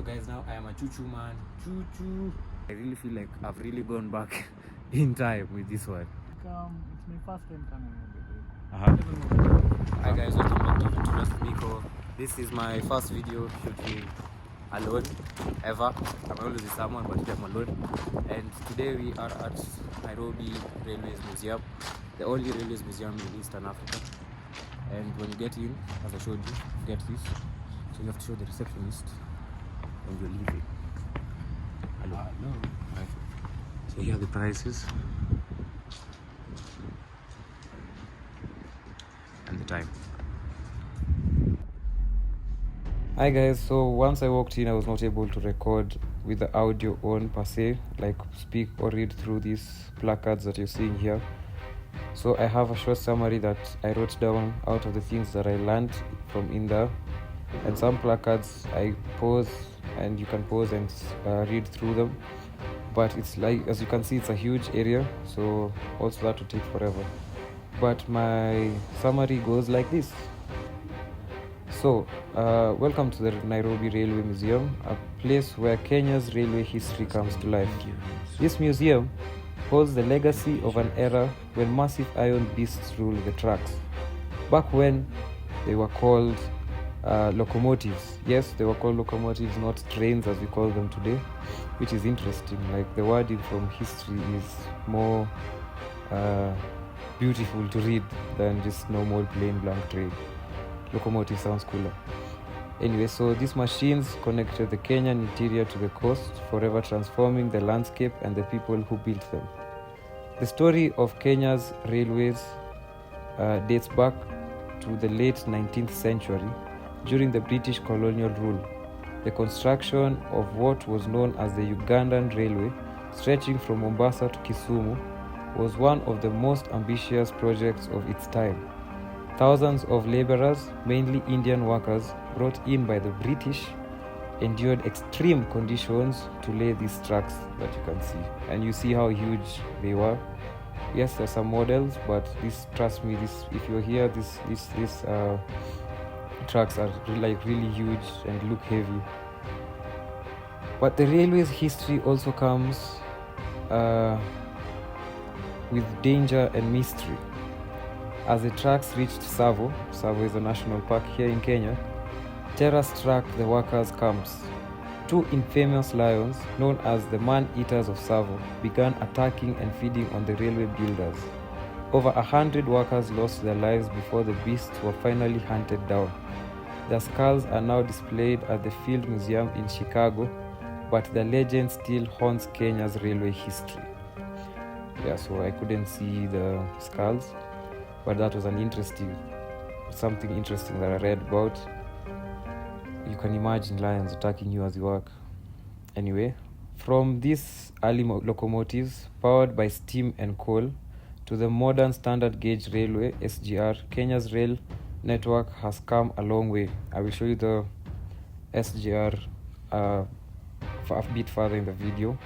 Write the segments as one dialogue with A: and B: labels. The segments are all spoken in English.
A: guys, now I am a choo-choo man. Choo-choo. I really feel like I've really gone back in time with this one.
B: It's my first time coming
A: Hi guys, welcome back to Adventures with Miko. This is my first video shooting alone ever. I'm always with someone, but today I'm alone. And today we are at Nairobi Railways Museum, the only railways museum in Eastern Africa. And when you get in, as I showed you, get this. So you have to show the receptionist when you're leaving. Hello. Right. So here are the prices and the time. Hi guys, so once I walked in, I was not able to record with the audio on per se, like speak or read through these placards that you're seeing here. So I have a short summary that I wrote down out of the things that I learned from in there. And some placards I pause, and you can pause and read through them. But it's like, as you can see, it's a huge area, so also that will take forever. But my summary goes like this. So, welcome to the Nairobi Railway Museum, a place where Kenya's railway history comes to life. This museum holds the legacy of an era when massive iron beasts ruled the tracks. Back when they were called locomotives. Yes, they were called locomotives, not trains as we call them today, which is interesting. Like, the wording from history is more beautiful to read than just normal plain blank train. Locomotive sounds cooler. Anyway, so these machines connected the Kenyan interior to the coast, forever transforming the landscape and the people who built them. The story of Kenya's railways dates back to the late 19th century during the British colonial rule. The construction of what was known as the Ugandan Railway, stretching from Mombasa to Kisumu, was one of the most ambitious projects of its time. Thousands of laborers, mainly Indian workers, brought in by the British, endured extreme conditions to lay these tracks that you can see. And you see how huge they were. Yes, there's some models, but this, trust me, this, if you're here, these tracks are really huge and look heavy. But the railway's history also comes with danger and mystery. As the tracks reached Tsavo is a national park here in Kenya, terror struck the workers' camps. Two infamous lions, known as the man-eaters of Tsavo, began attacking and feeding on the railway builders. Over 100 workers lost their lives before the beasts were finally hunted down. Their skulls are now displayed at the Field Museum in Chicago, but the legend still haunts Kenya's railway history. Yeah, so I couldn't see the skulls, but that was something interesting that I read about. You can imagine lions attacking you as you work. Anyway, from these early locomotives powered by steam and coal to the modern standard gauge railway (SGR), Kenya's rail network has come a long way. I will show you the SGR a bit further in the video.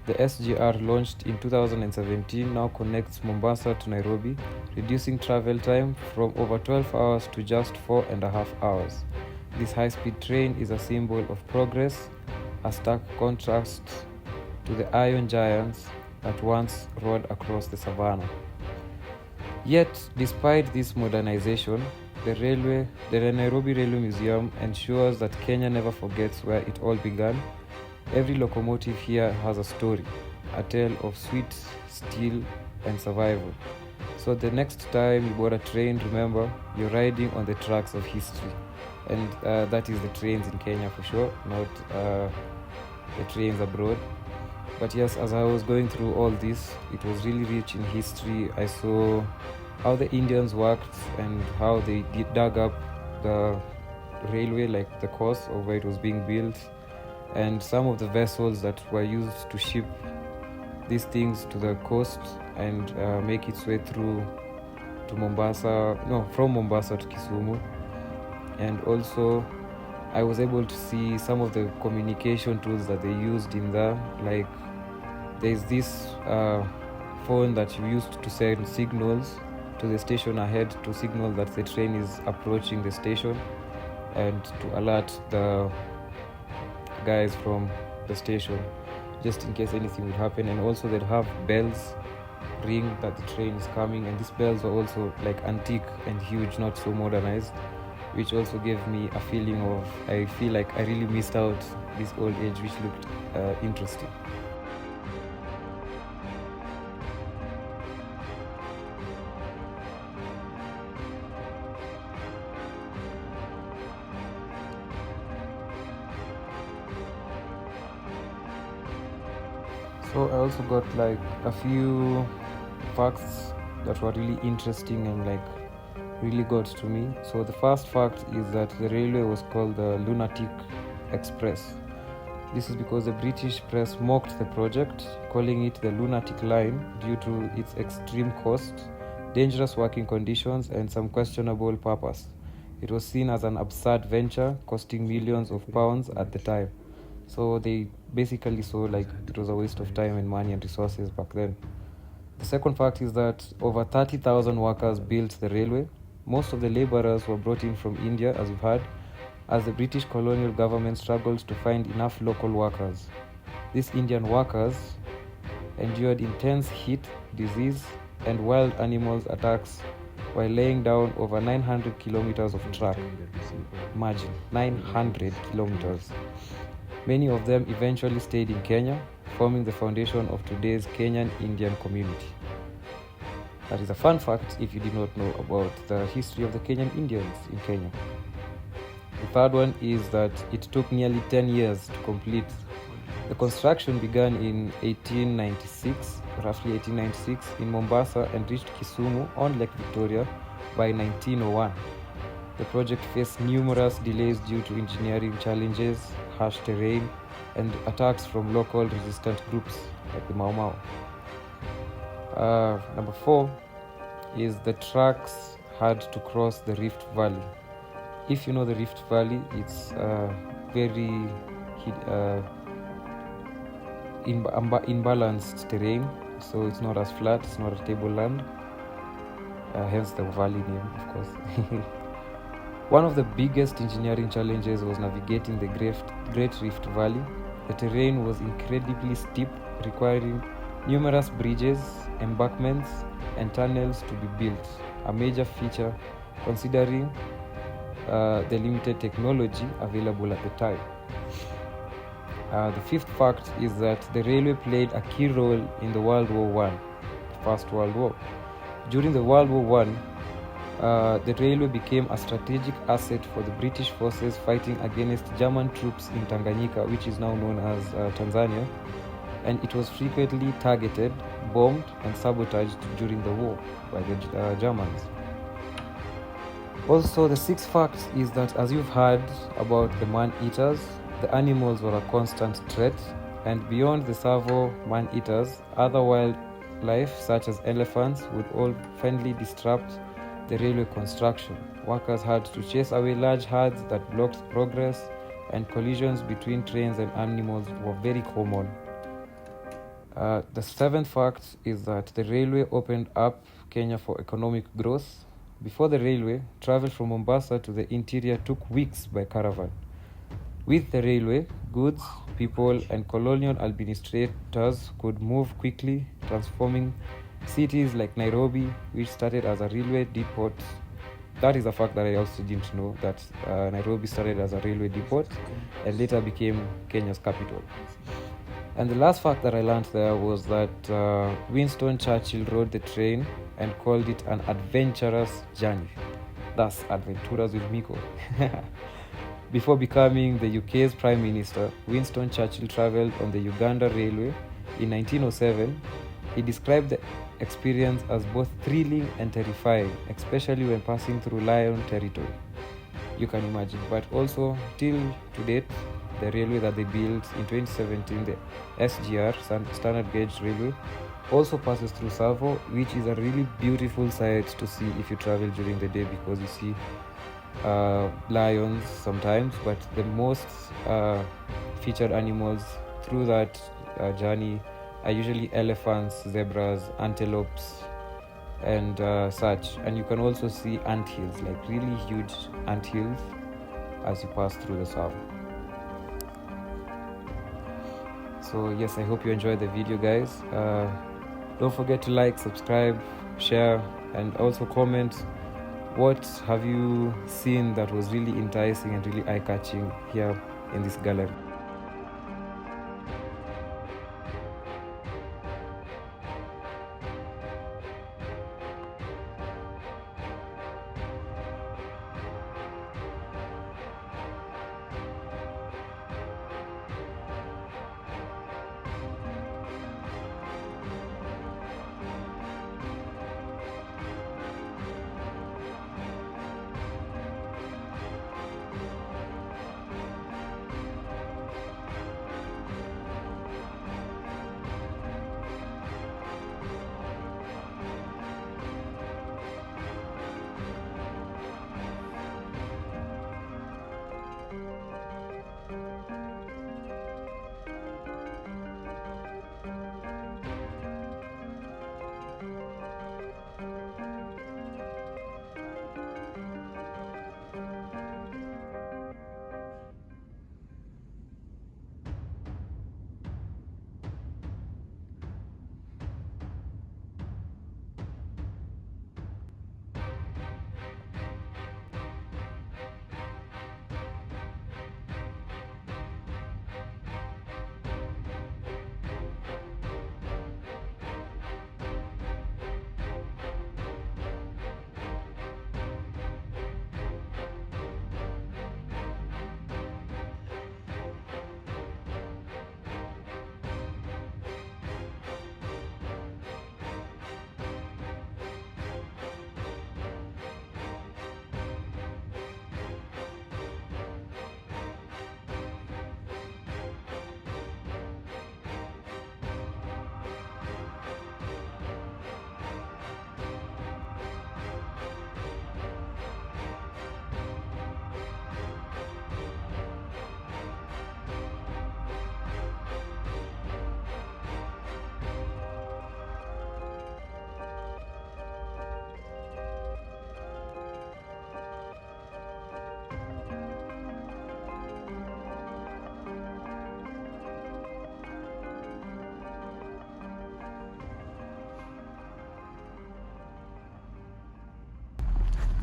A: The SGR, launched in 2017, now connects Mombasa to Nairobi, reducing travel time from over 12 hours to just 4.5 hours. This high-speed train is a symbol of progress, a stark contrast to the iron giants that once rode across the savannah. Yet, despite this modernization, the Nairobi Railway Museum ensures that Kenya never forgets where it all began. Every locomotive here has a story, a tale of sweat, steel, and survival. So the next time you board a train, remember, you're riding on the tracks of history. And that is the trains in Kenya for sure, not the trains abroad. But yes, as I was going through all this, it was really rich in history. I saw how the Indians worked and how they dug up the railway, like the course of where it was being built, and some of the vessels that were used to ship these things to the coast and make its way through to from Mombasa to Kisumu. And also I was able to see some of the communication tools that they used in there. Like, there's this phone that you used to send signals to the station ahead to signal that the train is approaching the station. and to alert the guys from the station just in case anything would happen. And also they'd have bells ring that the train is coming, and these bells were also like antique and huge, not so modernized, which also gave me a feeling of, I feel like I really missed out this old age, which looked interesting. So I also got like a few facts that were really interesting and like really got to me. So the first fact is that the railway was called the Lunatic Express. This is because the British press mocked the project, calling it the Lunatic Line due to its extreme cost, dangerous working conditions, and some questionable purpose. It was seen as an absurd venture, costing millions of pounds at the time. So they basically saw like it was a waste of time and money and resources back then. The second fact is that over 30,000 workers built the railway. Most of the laborers were brought in from India, as we've heard, as the British colonial government struggled to find enough local workers. These Indian workers endured intense heat, disease, and wild animals attacks while laying down over 900 kilometers of track. Imagine, 900 kilometers. Many of them eventually stayed in Kenya, forming the foundation of today's Kenyan Indian community. That is a fun fact if you did not know about the history of the Kenyan Indians in Kenya. The third one is that it took nearly 10 years to complete. The construction began in 1896, roughly 1896, in Mombasa and reached Kisumu on Lake Victoria by 1901. The project faced numerous delays due to engineering challenges, harsh terrain, and attacks from local resistant groups like the Mau Mau. Number 4 is the tracks had to cross the Rift Valley. If you know the Rift Valley, it's very imbalanced terrain, so it's not as flat, it's not a tableland, hence the valley name, of course. One of the biggest engineering challenges was navigating the Great Rift Valley. The terrain was incredibly steep, requiring numerous bridges, embankments, and tunnels to be built, a major feature considering the limited technology available at the time. The fifth fact is that the railway played a key role in the World War I, the First World War. During the World War I, the railway became a strategic asset for the British forces fighting against German troops in Tanganyika, which is now known as Tanzania, and it was frequently targeted, bombed, and sabotaged during the war by the Germans. Also, the sixth fact is that, as you've heard about the man-eaters, the animals were a constant threat, and beyond the Savo man-eaters, other wildlife such as elephants would oftenly disrupt the railway construction. Workers had to chase away large herds that blocked progress, and collisions between trains and animals were very common. The seventh fact is that the railway opened up Kenya for economic growth. Before the railway, travel from Mombasa to the interior took weeks by caravan. With the railway, goods, people, and colonial administrators could move quickly, transforming cities like Nairobi, which started as a railway depot. That is a fact that I also didn't know, that Nairobi started as a railway depot and later became Kenya's capital. And the last fact that I learned there was that Winston Churchill rode the train and called it an adventurous journey. Thus, Adventuras with Miko. Before becoming the UK's Prime Minister, Winston Churchill travelled on the Uganda Railway in 1907. He described the experience as both thrilling and terrifying, especially when passing through Lion territory. You can imagine. But also, till to date, the railway that they built in 2017, the SGR, Standard Gauge Railway, also passes through Savo, which is a really beautiful sight to see if you travel during the day, because you see lions sometimes, but the most featured animals through that journey are usually elephants, zebras, antelopes, and such. And you can also see anthills, like really huge anthills, as you pass through the sub. So yes, I hope you enjoyed the video, guys. Don't forget to like, subscribe, share, and also comment what have you seen that was really enticing and really eye-catching here in this gallery.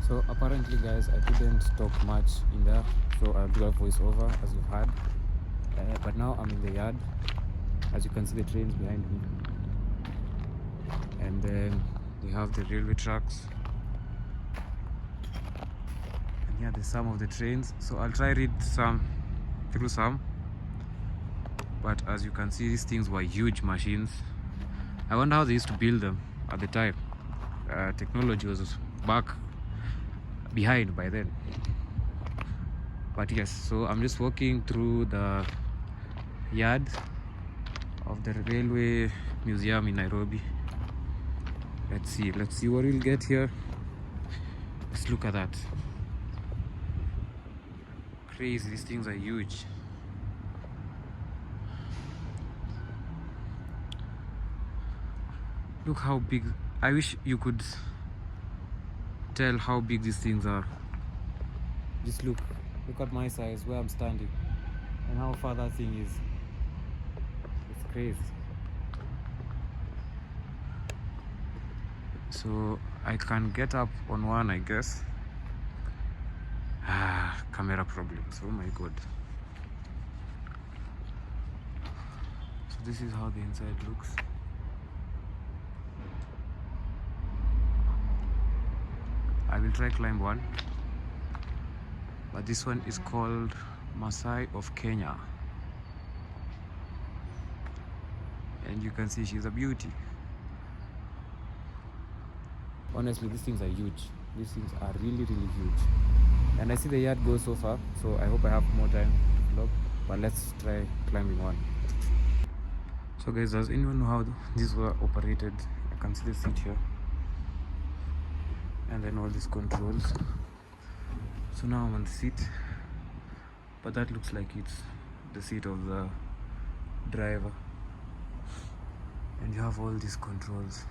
A: So apparently, guys, I couldn't talk much in there, so I'll do a voiceover as you've heard. But now I'm in the yard. As you can see, the trains behind me, and then we have the railway tracks, and here there's some of the trains. So I'll try read through some. But as you can see, these things were huge machines. I wonder how they used to build them at the time. Technology was back behind by then. But yes, so I'm just walking through the yard of the railway museum in Nairobi. Let's see what we'll get here. Let's look at that. Crazy, these things are huge. Look how big. I wish you could tell how big these things are. Just look at my size where I'm standing and how far that thing is. It's crazy. So I can get up on one, I guess. Camera problems, oh my god. So this is how the inside looks. I will try climb one, but this one is called Maasai of Kenya, and you can see she's a beauty. Honestly, these things are huge. These things are really huge, and I see the yard goes so far, so I hope I have more time to vlog, but let's try climbing one. So guys, does anyone know how these were operated? I can see the seat here, and then all these controls. So now I'm on the seat, but that looks like it's the seat of the driver, and you have all these controls.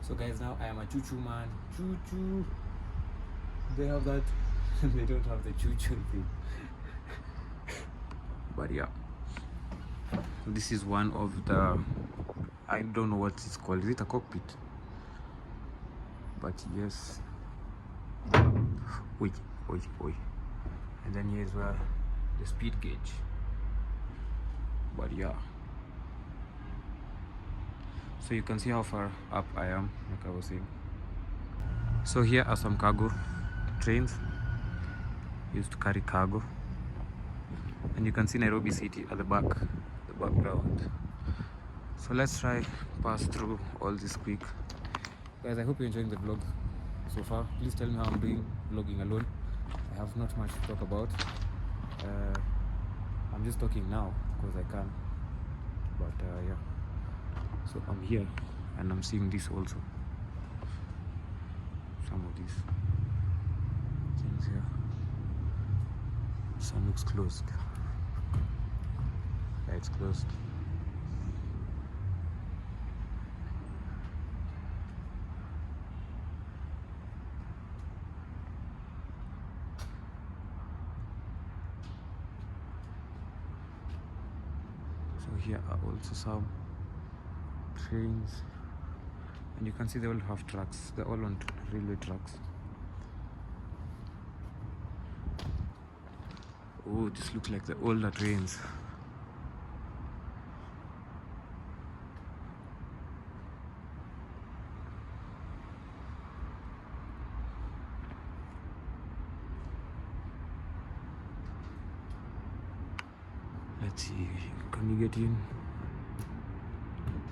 A: So So guys, now I am a choo-choo man. Choo-choo. They have that. They don't have the choo-choo thing. But yeah. This is one of the, I don't know what it's called. Is it a cockpit? But yes. Oi. And then here's where the speed gauge. But yeah. So you can see how far up I am, like I was saying. So here are some cargo trains used to carry cargo. And you can see Nairobi city at the background. So let's try pass through all this quick. Guys, I hope you're enjoying the vlog so far. Please tell me how I'm doing vlogging alone. I have not much to talk about. I'm just talking now because I can. But yeah. So I'm here and I'm seeing this also. Some of these things here. Some looks closed. Yeah, it's closed. So here are also some trains, and you can see they all have tracks. They're all on railway tracks. Oh, this looks like the older trains. Let's see, can you get in?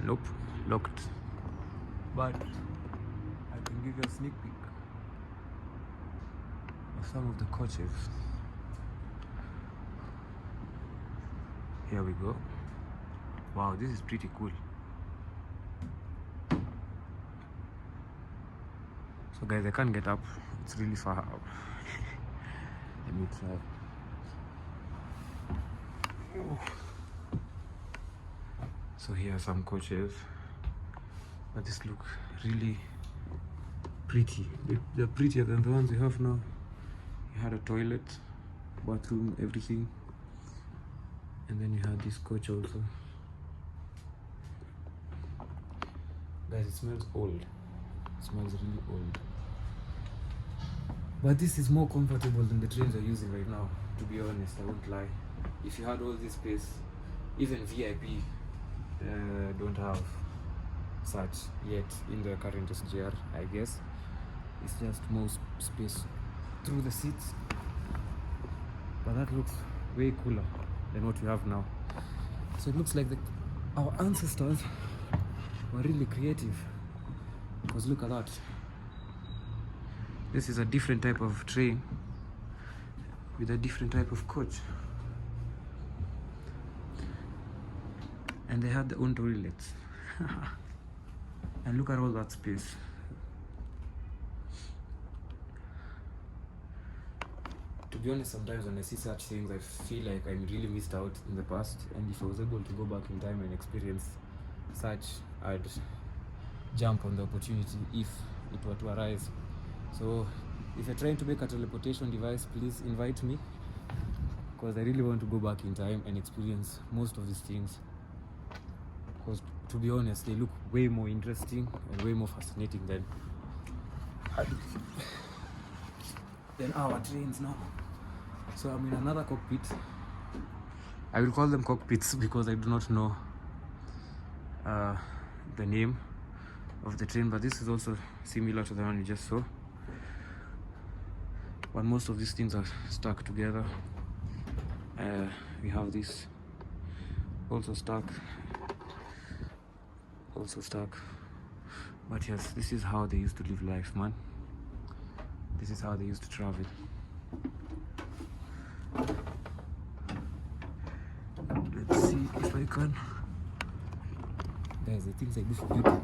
A: Nope, locked. But I can give you a sneak peek of some of the coaches. Here we go. Wow, this is pretty cool. So guys, I can't get up. It's really far up. Let me try. So here are some coaches, but this look really pretty. They're prettier than the ones we have now. You had a toilet, bathroom, everything, and then you had this coach also. Guys, it smells old. It smells really old. But this is more comfortable than the trains are using right now, to be honest. I won't lie. If you had all this space, even VIP don't have such yet in the current SGR, I guess. It's just more space through the seats. But that looks way cooler than what we have now. So it looks like our ancestors were really creative. Because look at that. This is a different type of train with a different type of coach. And they had their own toilets. And look at all that space. To be honest, sometimes when I see such things, I feel like I really missed out in the past. And if I was able to go back in time and experience such, I'd jump on the opportunity if it were to arise. So if you're trying to make a teleportation device, please invite me, because I really want to go back in time and experience most of these things. Because to be honest, they look way more interesting and way more fascinating than our trains now. So I'm in another cockpit. I will call them cockpits because I do not know the name of the train, but this is also similar to the one you just saw. But most of these things are stuck together. We have this also stuck. But yes, this is how they used to live life, man. This is how they used to travel. Let's see if I can. Guys, the things I do for YouTube.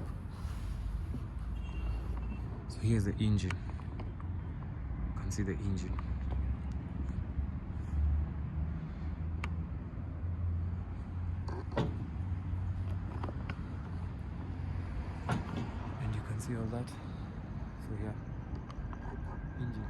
A: So here's the engine. You can see the engine. And you can see all So here, engine.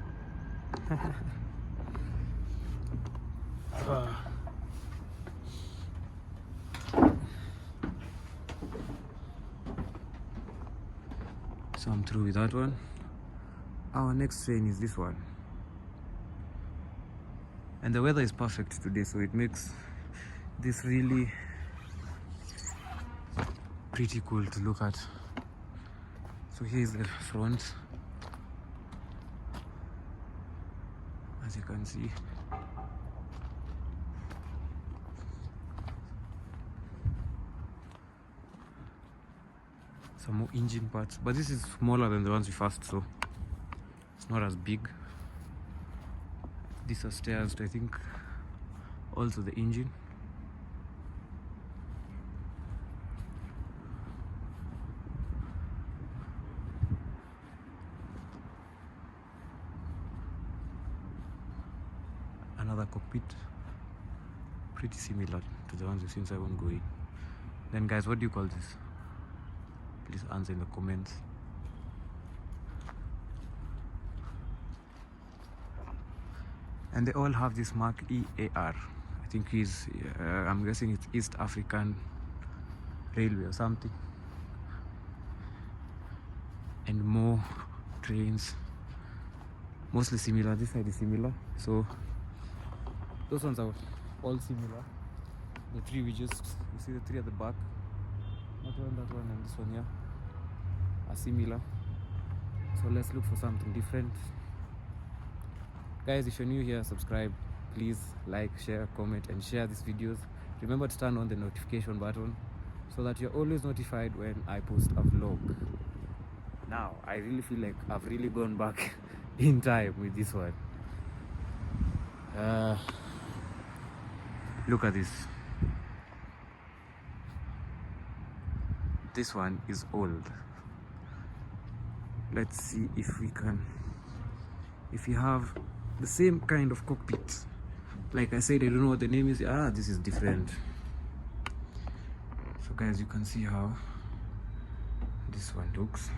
A: So I'm through with that one. Our next train is this one. And the weather is perfect today, so it makes this really pretty cool to look at. So here's the front, as you can see. Some more engine parts, but this is smaller than the ones we first saw. It's not as big. These are stairs to, I think, also the engine. Another cockpit, pretty similar to the ones we've seen, so I won't go in. Then guys, what do you call this? Please answer in the comments. And they all have this mark EAR. I think I'm guessing it's East African Railway or something. And more trains, mostly similar. This side is similar. So those ones are all similar. The three you see the three at the back. That one, and this one here are similar. So let's look for something different. Guys, if you're new here, subscribe. Please like, share, comment, and share these videos. Remember to turn on the notification button so that you're always notified when I post a vlog. Now, I really feel like I've really gone back in time with this one. Look at this. This one is old. Let's see if we have the same kind of cockpit. Like I said, I don't know what the name is. This is different. So guys, you can see how this one looks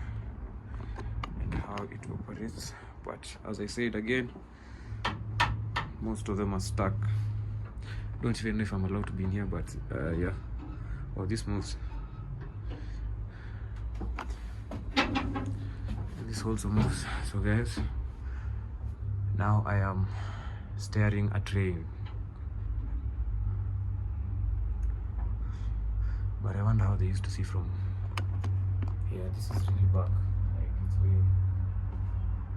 A: and how it operates. But as I said again, most of them are stuck. Don't even know if I'm allowed to be in here, but yeah. Oh, this moves. This also moves. So guys, now I am steering a train, but I wonder how they used to see from here. This is really back, like it's way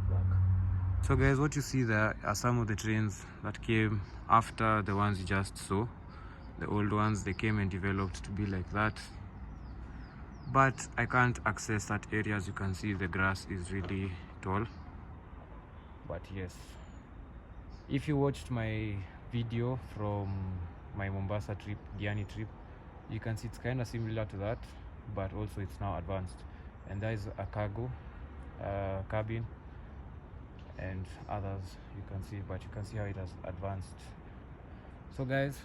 A: back. So guys, what you see there are some of the trains that came after the ones you just saw. The old ones, they came and developed to be like that. But I can't access that area. As you can see, the grass is really tall. But yes, if you watched my video from my Mombasa trip, Diani trip, you can see it's kind of similar to that, but also it's now advanced. And there is a cargo cabin and others you can see, but you can see how it has advanced. So guys,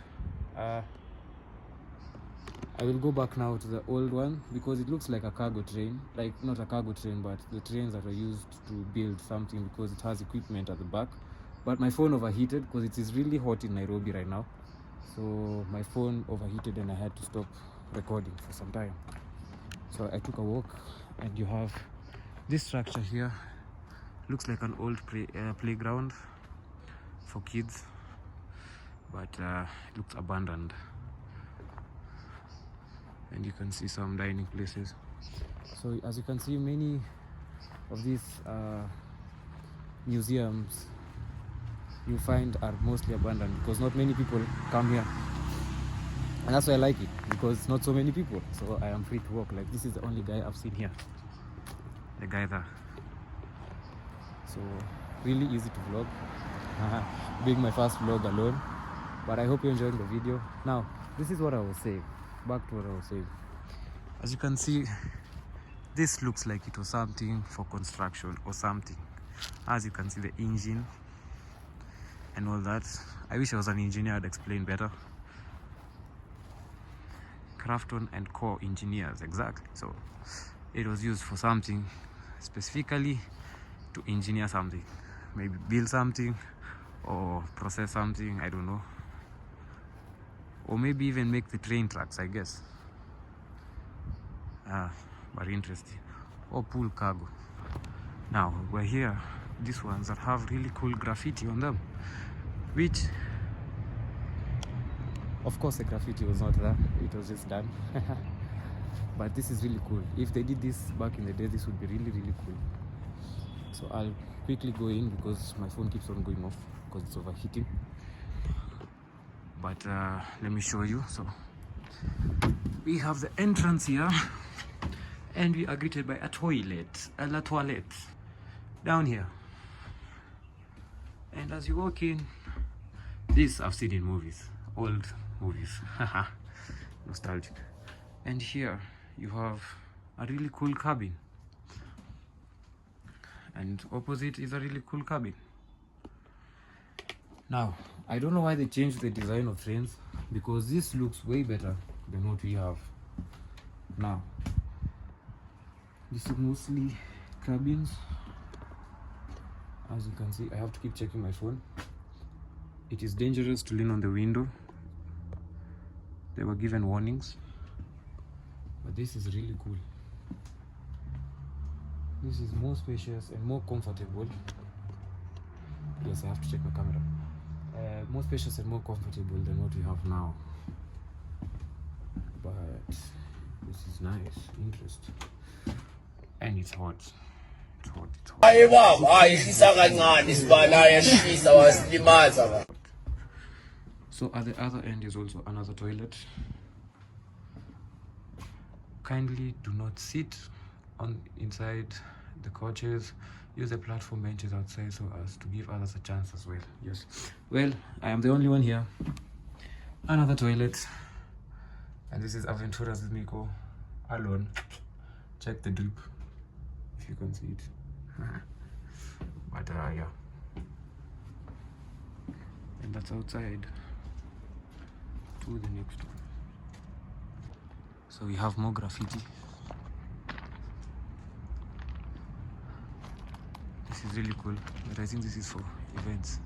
A: I will go back now to the old one because it looks like a cargo train, like not a cargo train, but the trains that are used to build something, because it has equipment at the back. But my phone overheated because it is really hot in Nairobi right now. So my phone overheated and I had to stop recording for some time. So I took a walk, and you have this structure here. Looks like an old playground for kids, but it looks abandoned. And you can see some dining places. So as you can see, many of these museums you find are mostly abandoned because not many people come here. And that's why I like it, because it's not so many people. So I am free to walk. Like, this is the only guy I've seen here. The guy there. So really easy to vlog. Being my first vlog alone. But I hope you're enjoying the video. Now, this is what I was saying. Back to what I was saying. As you can see, this looks like it was something for construction or something. As you can see, the engine and all that. I wish I was an engineer, I'd explain better. Crafton and Core engineers, exactly. So it was used for something specifically, to engineer something, maybe build something or process something, I don't know, or maybe even make the train tracks, I guess. Very interesting. Or pull cargo. Now we're here, these ones that have really cool graffiti on them, which of course the graffiti was not there, it was just done. But this is really cool. If they did this back in the day, this would be really cool. So I'll quickly go in because my phone keeps on going off because it's overheating. But let me show you. So we have the entrance here, and we are greeted by a toilet, la toilette down here. And as you walk in, this I've seen in movies, old movies. Nostalgic. And here you have a really cool cabin, and opposite is a really cool cabin. Now I don't know why they changed the design of trains, because this looks way better than what we have now. This is mostly cabins. As you can see, I have to keep checking my phone. It is dangerous to lean on the window. They were given warnings. But this is really cool. This is more spacious and more comfortable. Yes, I have to check my camera. More spacious and more comfortable than what we have now. But this is nice, interesting. And it's hot. It's hot, it's hot. So at the other end is also another toilet. Kindly do not sit on inside the coaches. Use the platform benches outside so as to give others a chance as well. Yes. Well, I am the only one here. Another toilet. And this is Aventura's with Miko alone. Check the drip if you can see it. But yeah. And that's outside to the next one. So we have more graffiti. This is really cool, but I think this is for events.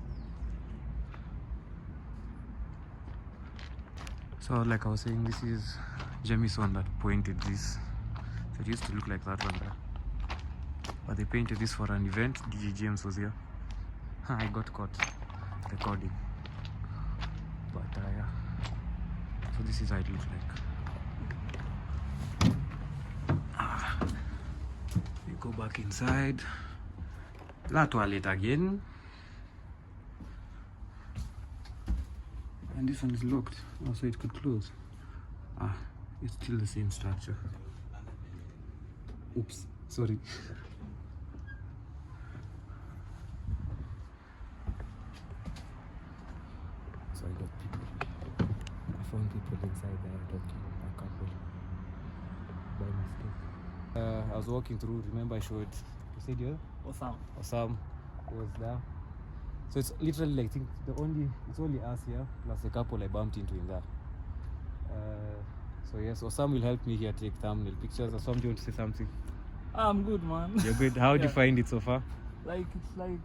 A: So like I was saying, this is Jamison that painted this. So it used to look like that one there. But they painted this for an event. DJ James was here. I got caught recording. But yeah. So this is how it looks like. We go back inside. La toilette again. And this one is locked. Oh, so it could close. It's still the same structure. Oops, sorry. So I got people. I found people inside there talking, a couple, by mistake. I was walking through, remember I showed, you said you? Osam was there. So it's literally, I think, it's only us here, plus the couple I bumped into in there. So yes, Osam will help me here take thumbnail pictures. Osam, do you want to say something?
B: I'm good, man.
A: You're good. How do you find it so far?
B: It's my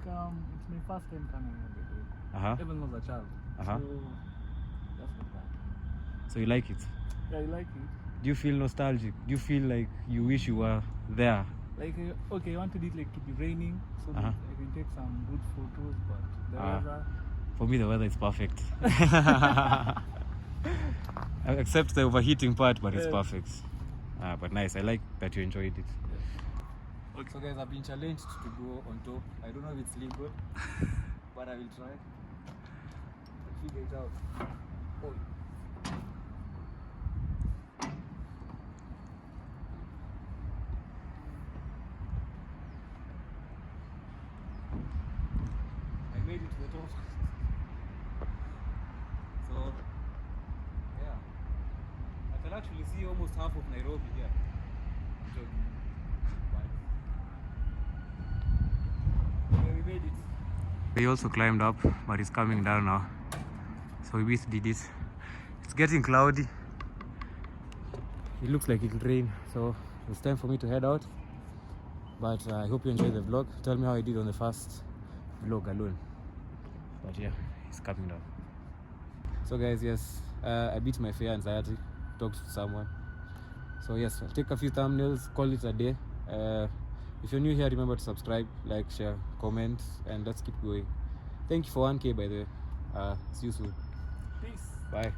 B: first time coming here. Even as a child. So that's like that.
A: So you like it?
B: Yeah, I like it.
A: Do you feel nostalgic? Do you feel like you wish you were there?
B: Like, okay, I wanted it like to be raining so that I can take some good photos, but the weather...
A: For me, the weather is perfect. Except the overheating part, but it's perfect. But nice, I like that you enjoyed it. Okay. So guys, I've been challenged to go on top. I don't know if it's legal, but I will try. I'll figure it out. Oh. Made it to the top. So yeah, I can actually see almost half of Nairobi here. Okay, we made it. They also climbed up, but it's coming down now. So we both did it. It's getting cloudy. It looks like it'll rain, so it's time for me to head out. But I hope you enjoyed the vlog. Tell me how I did on the first vlog alone. But yeah, it's coming down. So guys, yes, I beat my fear anxiety, talked to someone. So yes, I'll take a few thumbnails, call it a day. If you're new here, remember to subscribe, like, share, comment, and let's keep going. Thank you for 1K by the way. See you soon.
B: Peace.
A: Bye.